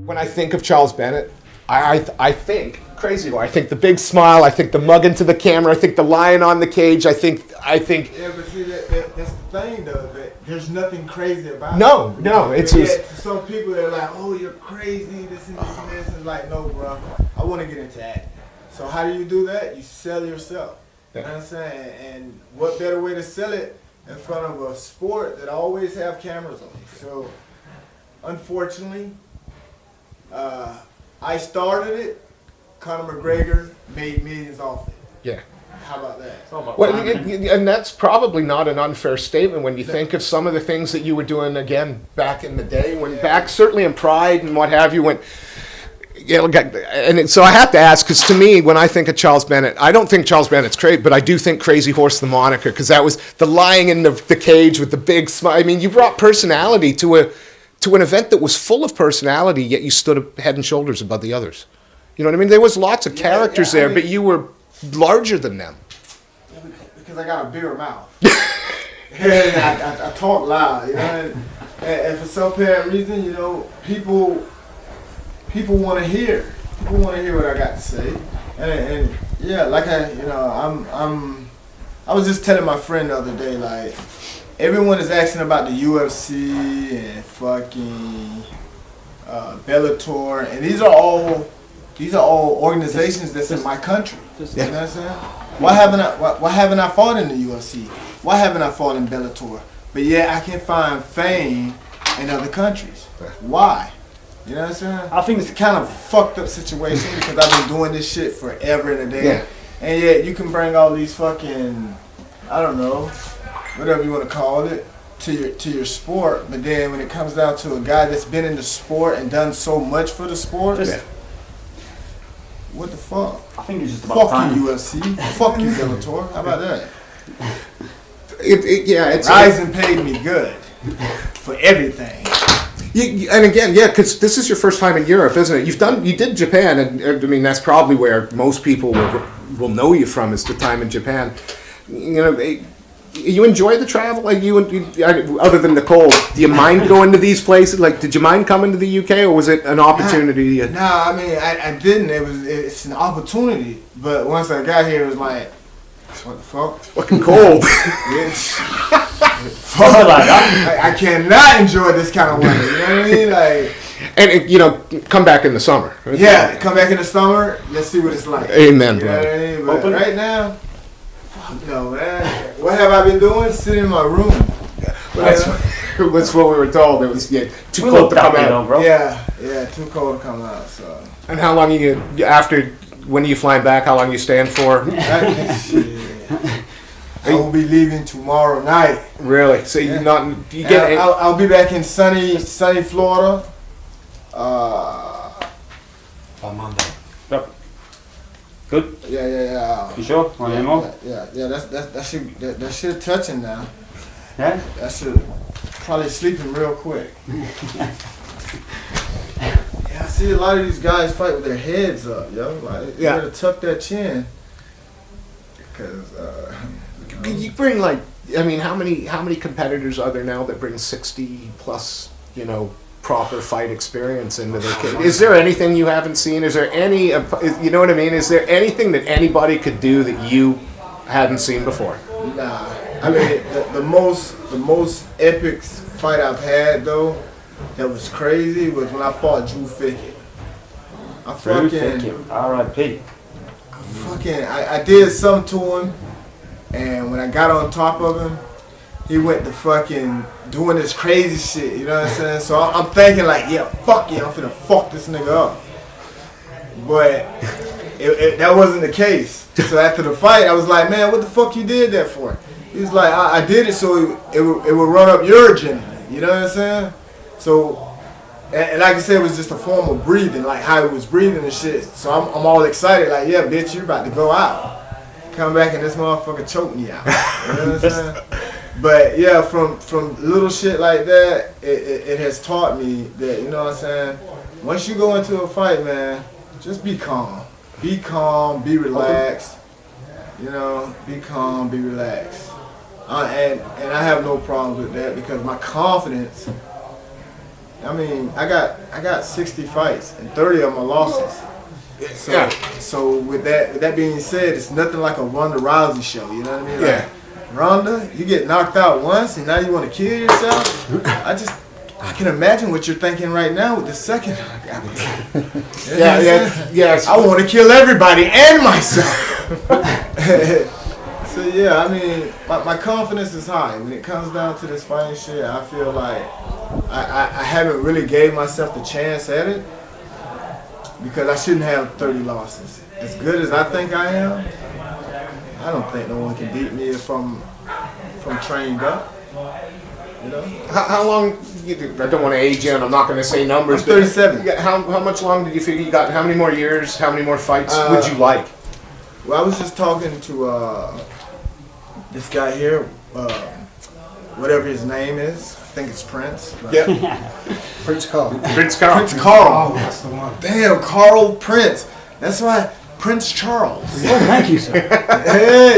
when I think of Charles Bennett, I think crazy. I think the big smile. I think the mug into the camera. I think the lion on the cage. I think. Yeah, but see, that's the thing, though. That there's nothing crazy about it. No. It's just some people that are like, "Oh, you're crazy. This and this and this." And like, no, bro. I want to get into acting. So how do you do that? You sell yourself. You know what I'm saying? And what better way to sell it in front of a sport that always have cameras on? So, unfortunately, I started it. Conor McGregor made millions off it. yeah. How about that? Well, and that's probably not an unfair statement when you think of some of the things that you were doing again back in the day, back certainly in Pride and what have you. So I have to ask, because to me, when I think of Charles Bennett, I don't think Charles Bennett's crazy, but I do think Crazy Horse the moniker, because that was the lying in the cage with the big smile. I mean, you brought personality to an event that was full of personality, yet you stood head and shoulders above the others. You know what I mean? There was lots of characters there, but you were larger than them. Because I got a bigger mouth. And I talk loud, you know. And for some apparent reason, you know, people want to hear. People want to hear what I got to say. And yeah, like I was just telling my friend the other day, like, everyone is asking about the UFC and fucking Bellator, and these are all organizations that's in my country. You know what I'm saying? Why haven't I fought in the UFC? Why haven't I fought in Bellator? But yeah, I can find fame in other countries. Why? You know what I'm saying? I think it's kind of a fucked up situation because I've been doing this shit forever and a day. Yeah. And yet you can bring all these fucking, I don't know, whatever you want to call it, to your sport. But then when it comes down to a guy that's been in the sport and done so much for the sport, what the fuck? I think it's just about fuck you, UFC. Fuck you, Bellator. How about that? Ryzen paid me good for everything. And again, because this is your first time in Europe, isn't it? You did Japan, and I mean that's probably where most people will know you from, is the time in Japan. You know, you enjoy the travel, like other than the cold. Do you mind going to these places? Like, did you mind coming to the UK, or was it an opportunity? No, I mean I didn't. It's an opportunity, but once I got here, it was like, what the fuck? It's fucking cold. I cannot enjoy this kind of weather. You know what I mean? Like, and come back in the summer. Yeah, come back in the summer. Let's see what it's like. Amen, you know what I mean? But right now, fuck no, man. What have I been doing? Sitting in my room. That's what we were told. It was too cold to come out, bro. Yeah, too cold to come out. So. And how long when are you flying back? How long are you staying for? I will be leaving tomorrow night. Really? So I'll be back in sunny Florida. On Monday. Yep. Good. Yeah. You sure? Want any more? Yeah. That shit touching now. Yeah. That shit probably sleeping real quick. I see a lot of these guys fight with their heads up, yo. Like, you gotta tuck that chin. Because, you bring how many competitors are there now that bring 60 plus, proper fight experience into their kid? Is there anything you haven't seen? Is there any, you know what I mean? Is there anything that anybody could do that you hadn't seen before? Nah. I mean, the most epic fight I've had, though, that was crazy, was when I fought Drew Fickett. R.I.P. I did something to him, and when I got on top of him, he went to fucking doing this crazy shit, you know what I'm saying? So I'm thinking like, fuck yeah, I'm finna fuck this nigga up. But that wasn't the case. So after the fight, I was like, man, what the fuck you did that for? He was like, I did it so it would run up your adrenaline, you know what I'm saying? So, and like I said, it was just a form of breathing, like how he was breathing and shit. So I'm all excited, like, yeah, bitch, you're about to go out. Come back and this motherfucker choke me out. You know what I'm saying? But yeah, from little shit like that, it has taught me that, you know what I'm saying? Once you go into a fight, man, just be calm. Be calm, be relaxed. You know, be calm, be relaxed. And I have no problems with that because my confidence I mean, I got 60 fights and 30 of them are losses. So, Yeah. so with that being said, it's nothing like a Ronda Rousey show. You know what I mean? Like, Yeah. Ronda, you get knocked out once and now you want to kill yourself. I can imagine what you're thinking right now with the second. Yes. I want to kill everybody and myself. So yeah, I mean, my confidence is high. When it comes down to this fighting shit, I feel like I haven't really gave myself the chance at it because I shouldn't have 30 losses. As good as I think I am, I don't think no one can beat me if I'm trained up. You know? How long? I don't want to age you, and I'm not going to say numbers. I'm 37. But how much long did you figure you got? How many more years? How many more fights would you like? Well, I was just talking to this guy here, whatever his name is. I think it's Prince. Yeah. Prince Carl. Prince Carl. Prince Carl. Oh, that's the one. Damn, Carl Prince. That's why Prince Charles. Oh, thank you, sir.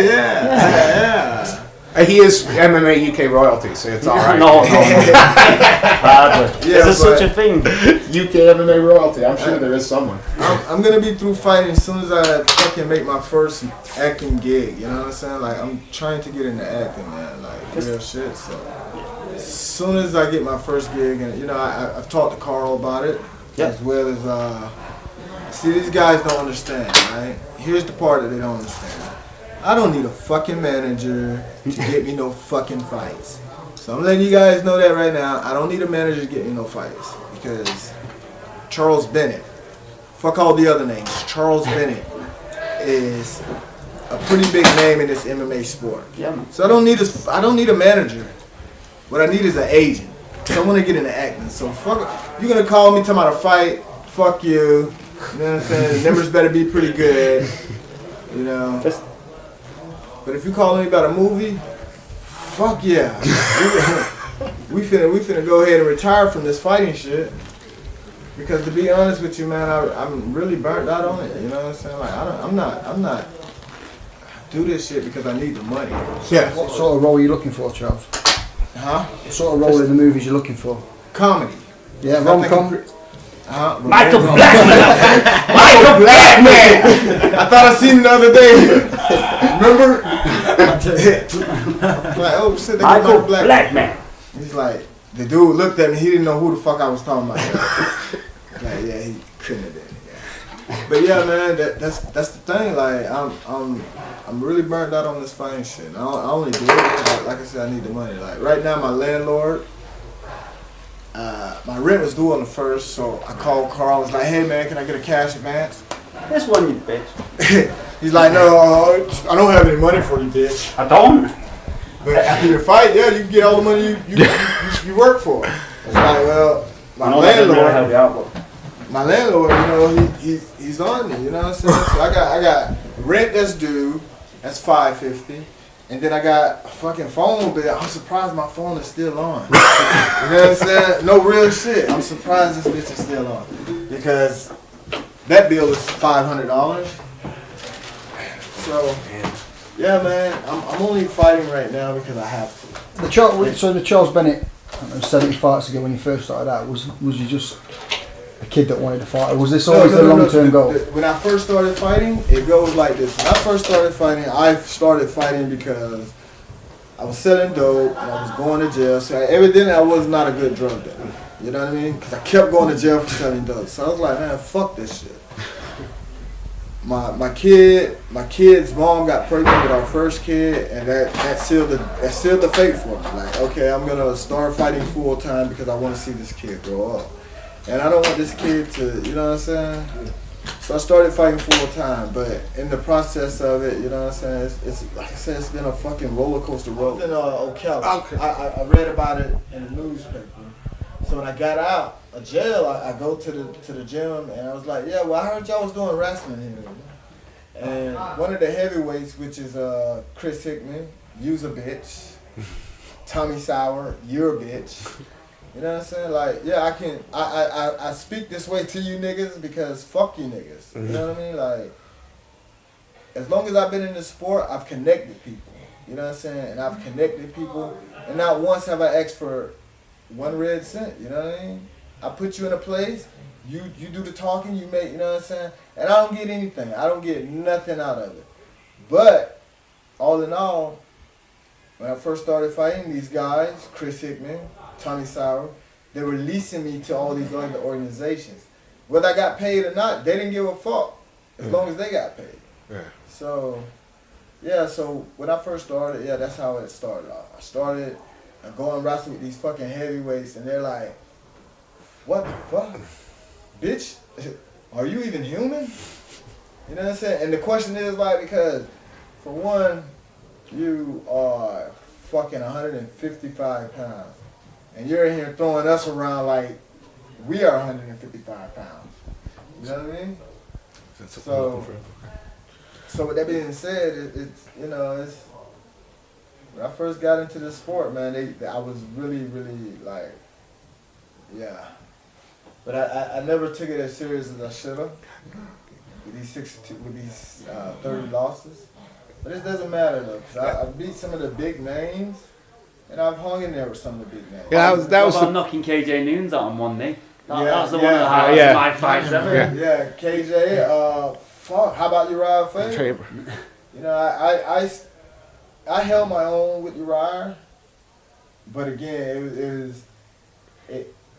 Yeah. He is MMA UK royalty, so it's all right. No. Hardly. Yeah, Is there but- such a thing? UK MMA royalty. I'm sure there is someone. I'm gonna be through fighting as soon as I fucking make my first acting gig. You know what I'm saying? Like I'm trying to get into acting, man. Like real shit. So as soon as I get my first gig, and you know, I've talked to Carl about it, as well as see, these guys don't understand. Right? Here's the part that they don't understand. I don't need a fucking manager to get me no fucking fights. So I'm letting you guys know that right now. I don't need a manager to get me no fights because Charles Bennett, fuck all the other names, Charles Bennett is a pretty big name in this MMA sport. Yeah, man. So I don't need a manager. What I need is an agent. Someone to get into acting. So fuck, you're gonna call me talking about a fight? Fuck you. You know what I'm saying? The numbers better be pretty good. You know. But if you call me about a movie, fuck yeah. we finna go ahead and retire from this fighting shit. Because to be honest with you, man, I'm really burnt out on it. You know what I'm saying? Like I'm not I do this shit because I need the money. Yeah. What sort of role are you looking for, Charles? Huh? What sort of role in the movies you're looking for? Comedy. Yeah, rom-com? Michael Blackman! Michael Blackman! I thought I seen him the other day. Remember? Like, oh shit, they got Michael Black. Blackman! He's like, the dude looked at me, he didn't know who the fuck I was talking about. Like, yeah, he couldn't have been. Yeah. But yeah, man, that's the thing. Like, I'm really burnt out on this fighting shit. I only do it because, like I said, I need the money. Like right now, my landlord, my rent was due on the 1st, so I called Carl. I was like, hey man, can I get a cash advance? This one, you bitch. He's like, no, I don't have any money for you, bitch. I don't. But after your fight, yeah, you can get all the money you work for. It's like, well, my landlord, you know, he's on me, you know what I'm saying? So I got rent that's due, that's $550, and then I got a fucking phone bill. I'm surprised my phone is still on. You know what I'm saying? No real shit. I'm surprised this bitch is still on because that bill is $500. So yeah, man, I'm only fighting right now because I have to. The Charles Bennett, 70 fights ago when you first started out, was you just a kid that wanted to fight, or was this always the long-term goal? When I first started fighting, it goes like this. When I first started fighting, I started fighting because I was selling dope and I was going to jail. So evidently I was not a good drug dealer. You know what I mean? Because I kept going to jail for selling dope. So I was like, man, fuck this shit. My kid's mom got pregnant with our first kid, and that sealed the fate for me. Like, okay, I'm gonna start fighting full time because I want to see this kid grow up, and I don't want this kid to, you know what I'm saying. So I started fighting full time, but in the process of it, you know what I'm saying, it's like I said, it's been a fucking roller coaster road. In Ocala, I read about it in the newspaper. So when I got out of jail, I go to the gym and I was like, yeah, well, I heard y'all was doing wrestling here. And one of the heavyweights, which is Chris Hickman, you's a bitch. Tommy Sauer, you're a bitch. You know what I'm saying? Like, yeah, I speak this way to you niggas because fuck you niggas. You know what I mean? Like, as long as I've been in this sport, I've connected people. You know what I'm saying? And I've connected people. And not once have I asked for one red cent, you know what I mean? I put you in a place, you do the talking, you make, you know what I'm saying? And I don't get anything. I don't get nothing out of it. But, all in all, when I first started fighting, these guys, Chris Hickman, Tommy Sauer, they were leasing me to all these other organizations. Whether I got paid or not, they didn't give a fuck as long as they got paid. Yeah. So, yeah, so when I first started, yeah, that's how it started off. I started going wrestle with these fucking heavyweights, and they're like, what the fuck? Bitch, are you even human? You know what I'm saying? And the question is like, because for one, you are fucking 155 pounds. And you're in here throwing us around like we are 155 pounds. You know what I mean? So with that being said, it's you know, it's when I first got into the sport, man, I was really, really like, yeah. But I never took it as serious as I should have. With these 30 losses. But it doesn't matter though, because I beat some of the big names, and I've hung in there with some of the big names. Yeah, that was about knocking KJ Noons out on one knee. That was the one of the Yeah. highlights of my fights ever. Yeah, KJ. Fuck. How about Uriah Faber? You know, I held my own with Uriah, but again,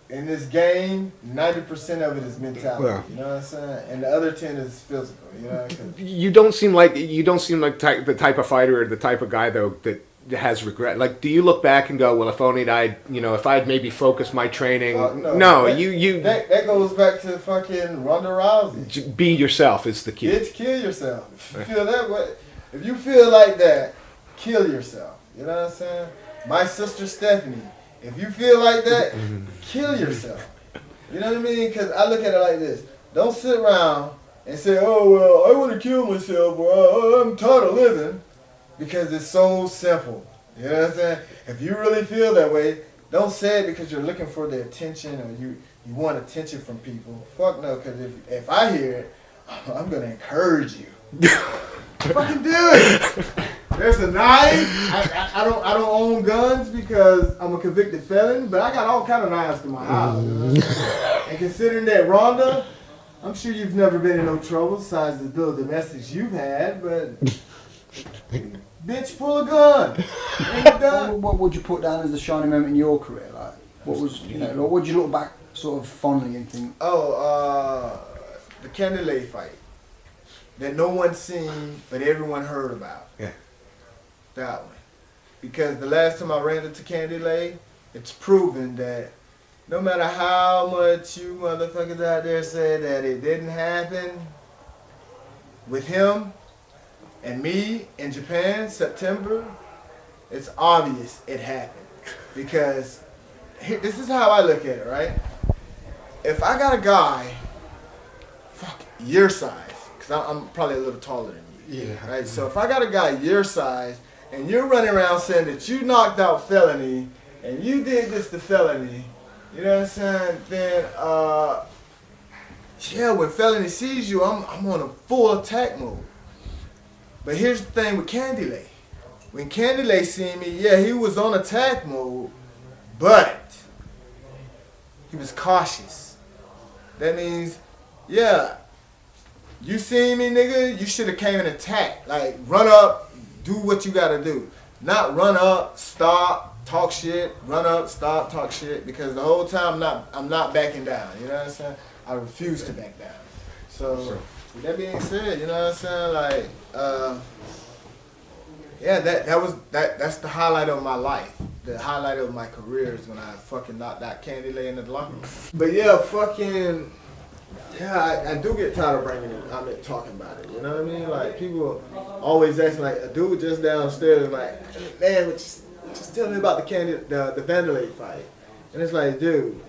in this game, 90% of it is mentality. Yeah. You know what I'm saying? And the other 10 is physical. You know. You don't seem like the type of fighter or the type of guy though that has regret. Like, do you look back and go, well, if only I'd, if I'd maybe focused my training? No, that goes back to fucking Ronda Rousey. Be yourself is the key. Kids, kill yourself. If you feel that way, if you feel like that, kill yourself. You know what I'm saying? My sister Stephanie, if you feel like that, kill yourself. You know what I mean? Because I look at it like this. Don't sit around and say, oh, well, I want to kill myself or I'm tired of living. Because it's so simple. You know what I'm saying? If you really feel that way, don't say it because you're looking for the attention or you want attention from people. Fuck no, because if I hear it, I'm going to encourage you. Fucking do it. There's a knife. I don't own guns because I'm a convicted felon, but I got all kind of knives in my house. You know what I'm saying? And considering that Rhonda, I'm sure you've never been in no trouble besides the little domestics you've had, but bitch, pull a gun. Ain't done. What would you put down as the shining moment in your career? Like, what was, what would you look back sort of fondly and think? The Candy Lay fight that no one seen, but everyone heard about. Yeah. That one. Because the last time I ran into Candy Lay, it's proven that no matter how much you motherfuckers out there say that it didn't happen, with him and me in Japan, September, it's obvious it happened. Because this is how I look at it, right? If I got a guy, your size, because I'm probably a little taller than you. Yeah. Right? So if I got a guy your size, and you're running around saying that you knocked out Felony, and you did this to Felony, you know what I'm saying? Then, when Felony sees you, I'm on a full attack mode. But here's the thing with Candy Lay. When Candy Lay seen me, he was on attack mode, but he was cautious. That means, you seen me, nigga, you should have came and attacked. Like, run up, do what you gotta do. Not run up, stop, talk shit, run up, stop, talk shit, because the whole time I'm not backing down, you know what I'm saying? I refuse to back down. So, with that being said, you know what I'm saying? Like, that's the highlight of my life. The highlight of my career is when I fucking knocked out Candy Lay in the locker room. But I do get tired of bringing it. I mean, talking about it. You know what I mean? Like, people always asking, like, a dude just downstairs, like, man, just tell me about the Vanderlei fight. And it's like, dude,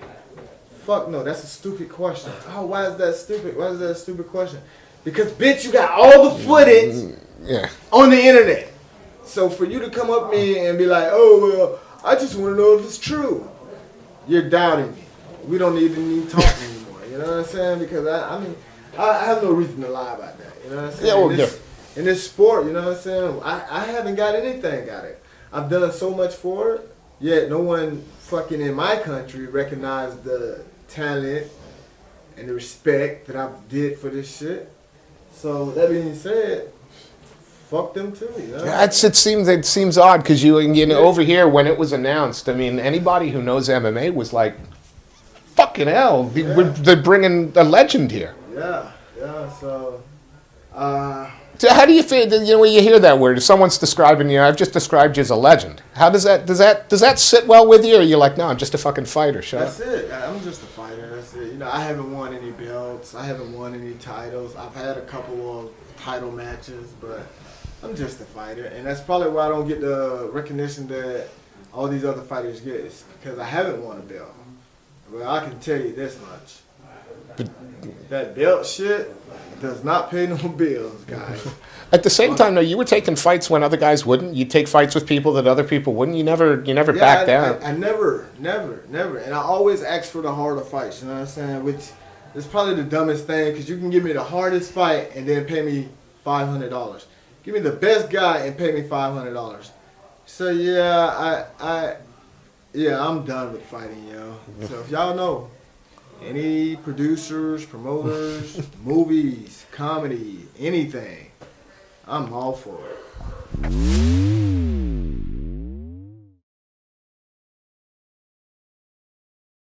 fuck no, that's a stupid question. Oh, why is that stupid? Why is that a stupid question? Because, bitch, you got all the footage on the internet. So for you to come up to me and be like, oh, well, I just want to know if it's true. You're doubting me. We don't even talk anymore. You know what I'm saying? Because I have no reason to lie about that. You know what I'm saying? In this sport, you know what I'm saying? I haven't got anything out of it. I've done so much for it, yet no one fucking in my country recognized the talent and the respect that I did for this shit. So with that being said, fuck them too. You know? It seems odd because you know over here when it was announced. I mean, anybody who knows MMA was like, "Fucking hell, they're bringing a legend here." Yeah. So, So how do you feel? You know, when you hear that word, if someone's describing you, I've just described you as a legend. How does that sit well with you, or you're like, no, I'm just a fucking fighter? Shut up. that's it. I'm just a fighter. That's it. You know, I haven't won any belts. I haven't won any titles. I've had a couple of title matches, but I'm just a fighter, and that's probably why I don't get the recognition that all these other fighters get. Is because I haven't won a belt. Well, I can tell you this much: that belt shit does not pay no bills, guys. At the same time, though, you were taking fights when other guys wouldn't. You take fights with people that other people wouldn't. You never back down. I never. And I always ask for the harder fights, you know what I'm saying? Which is probably the dumbest thing, because you can give me the hardest fight and then pay me $500. Give me the best guy and pay me $500. So, I'm done with fighting, yo. So if y'all know any producers, promoters, movies, comedy, anything, I'm all for it.